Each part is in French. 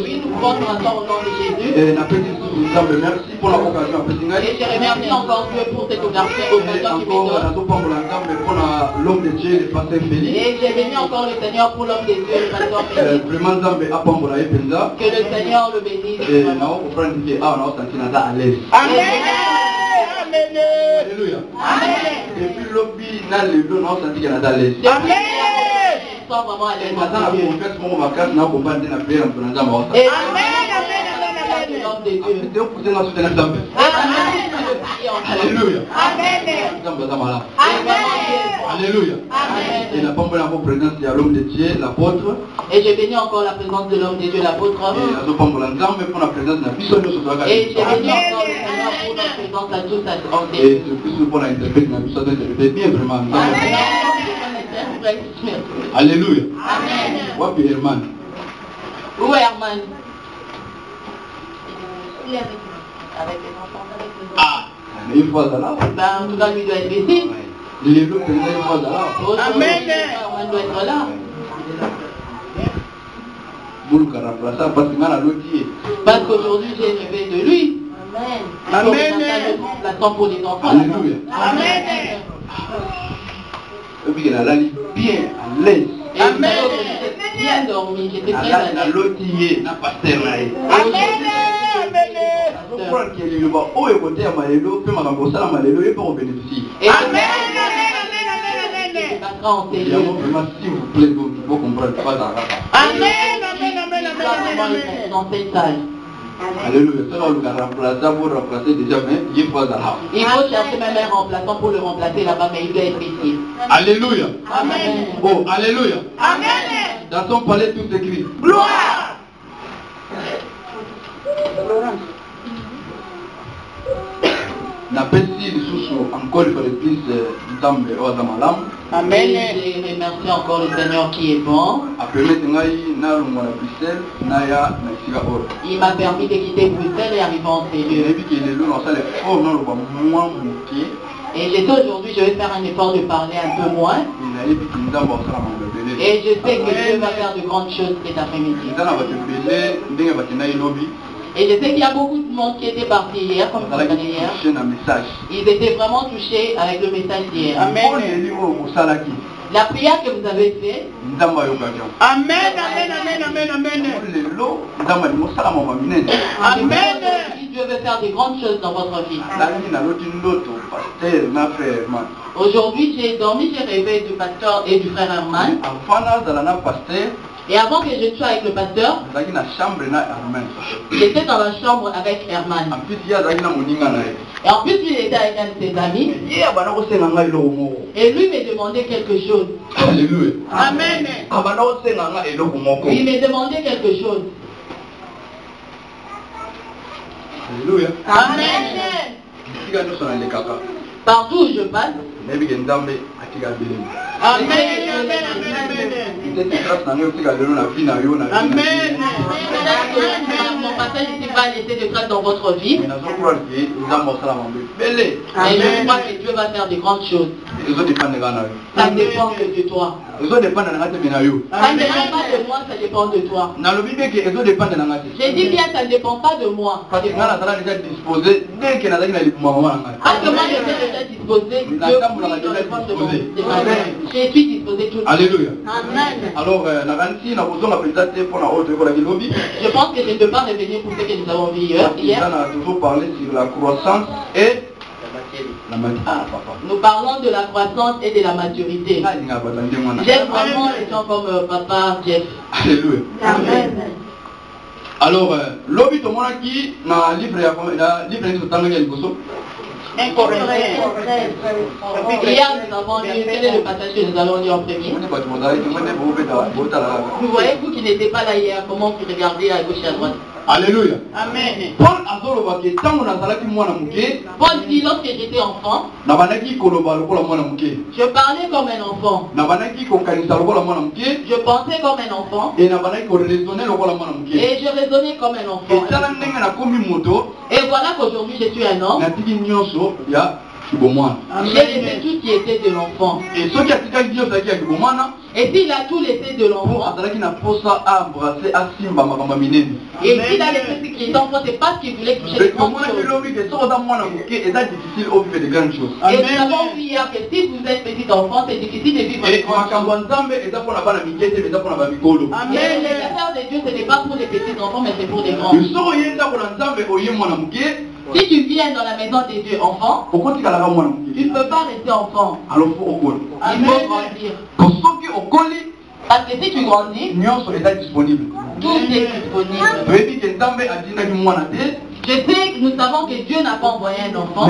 Oui, nous pouvons attendre au nom de Jésus. Et je remercie encore Dieu pour cette occasion qui me donne. Et j'ai béni encore le Seigneur pour l'homme de Dieu, le pasteur Félix. Que le Seigneur le bénisse. Amen. Alléluia. Amen. Et puis l'obbi n'a le dos, non, ça dit qu'il y a à l'aise. Amen. Alléluia. Alléluia. Et la pomme de la présence, il y a l'homme de Dieu, l'apôtre. Et j'ai béni encore la présence de l'homme de Dieu, l'apôtre. Et la pomme de l'ensemble pour la présence de la puissance de ce soir. Et j'ai béni encore le Seigneur pour la présence à tous en et c'est plus pour l'interprète, la puissance d'interpréter bien vraiment. Alléluia. Amen. Wapi Herman. Où est Herman? Il est avec les enfants. Ah, mais une fois là. Ben, en tout cas, lui doit être ici. Il est l'autre, il est une fois là. Amen. Herman doit être là. Parce qu'aujourd'hui, j'ai rêvé de lui. Amen. Amen. Remplaçant pour les enfants. Alléluia. Amen. Et puis il a l'air bien à l'aise. Amen. Bien dormi, j'étais très à l'aise. La lotier n'a pas terminé. Amen. Amen. Alléluia. Il faut chercher même un remplaçant pour le remplacer là-bas, mais il doit être ici. Alléluia. Amen. Oh, alléluia. Amen. Dans son palais tout écrit. Gloire. N'appelle si les sous encore une fois de plus d'âme et d'amalam. Amen. Je remercie encore le Seigneur qui est bon. Il m'a permis de quitter Bruxelles et arriver en Seigneur. Et j'étais aujourd'hui, je vais faire un effort de parler un peu moins. Et je sais que Dieu va faire de grandes choses cet après-midi. Et je sais qu'il y a beaucoup de monde qui était parti hier, comme vous savez hier. Ils étaient vraiment touchés avec le message d'hier. Amen. La prière que vous avez faite. Amen, amen, amen, amen, amen. Amen. Dieu veut faire de grandes choses dans votre vie. Aujourd'hui, j'ai dormi, j'ai rêvé du pasteur et du frère Herman. Et avant que je sois avec le pasteur, j'étais dans la chambre avec Herman. Et en plus, lui, il était avec un de ses amis. Et lui me demandait quelque chose. Alléluia. Amen. Il me demandait quelque chose. Alléluia. Amen. Partout où je passe. Amen. Amen. Mon passage ici va laisser des traces dans votre vie. Et je crois que Dieu va faire de grandes choses. Ça dépend que de toi. Ça ne dépend pas de moi, ça dépend de toi. J'ai dit bien, ça ne dépend pas de moi. Parce que moi, j'étais déjà disposé. Je suis disposé tout le temps. Alléluia. Amen. Alors, je pense que je ne peux pas revenir pour ce que nous avons vu hier. On a toujours parlé sur la croissance et la maturité. Nous parlons de la croissance et de la maturité. J'aime vraiment les gens comme papa Jeff. Alléluia. Amen. Alors, l'objet de mon qui na livre ya livre de Tanzania Liboso. Hier, nous avons lu, quel est le passage que nous allons lire en premier? Vous voyez, vous qui n'étiez pas là hier, comment vous regardez à gauche et à droite? Alléluia. Amen. Paul dit, lorsque j'étais enfant, je parlais comme un enfant. Je pensais comme un enfant. Et je raisonnais comme un enfant. Et voilà qu'aujourd'hui je suis un homme. J'ai laissé tout qui était de l'enfant. Et s'il a tout laissé de l'enfant, et s'il a laissé ce qu'il est enfant, c'est parce qu'il voulait toucher les grandes choses. Et nous avons vu hier que si vous êtes petit enfant, c'est difficile de vivre les grandes choses. Mais les affaires de Dieu, ce n'est pas pour les petits enfants, mais c'est pour les grands. Si tu viens dans la maison de Dieu enfant, tu ne peux pas rester enfant. Il faut grandir. Parce que si tu grandis, tout est disponible. Je sais que nous savons que Dieu n'a pas envoyé un enfant.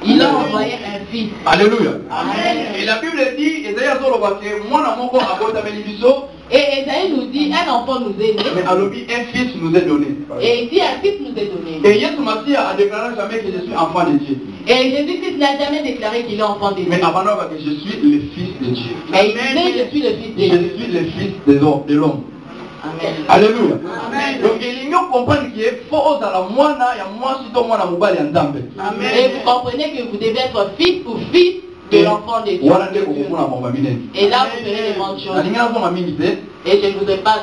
Il a envoyé un fils. Alléluia. Amen. Et la Bible dit, et Esaïe nous dit, un enfant nous est né. Mais un fils nous est donné. Et il dit, un fils nous est donné. Et Jésus Massie a déclaré jamais que je suis enfant de Dieu. Et Jésus-Christ n'a jamais déclaré qu'il est enfant de Dieu. Mais avant que je suis le fils de Dieu. Mais il dit, je suis le fils de Dieu. Je suis le fils de l'homme. Amen. Alléluia. Amen. Donc il y a comprendre qu'il faut à la moine, il y a moi si toi moi la mobile en Amen. Et vous comprenez que vous devez être fils ou fils de l'enfant de Dieu. Et là vous verrez les grandes choses. Et je ne vous ai pas